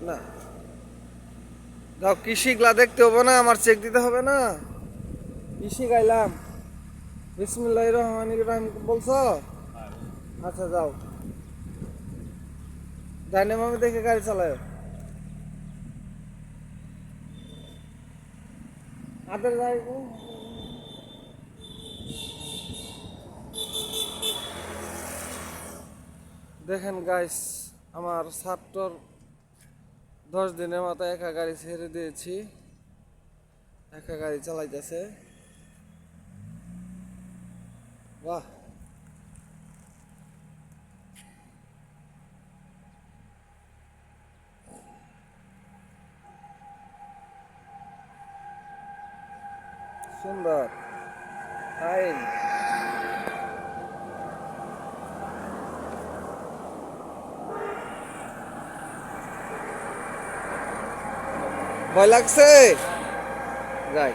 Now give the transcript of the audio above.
না যাও, কি শিখলা দেখতে হবে না? আমার চেক দিতে হবে না? কি শিখাইলাম? বিসমিল্লাহির রহমানির রহিম বলছো? আচ্ছা যাও, ডাইনে মামে দেখে গাড়ি চালায়। আদের যাই। দেখেন গাইস, আমার ছাত্রর 10 দিনের মাথায় একা গাড়ি ছেড়ে দিয়েছি, একা গাড়ি চালাইতেছে। বাহ, সুন্দর ফাইন। ভয় লাগছে? যাই।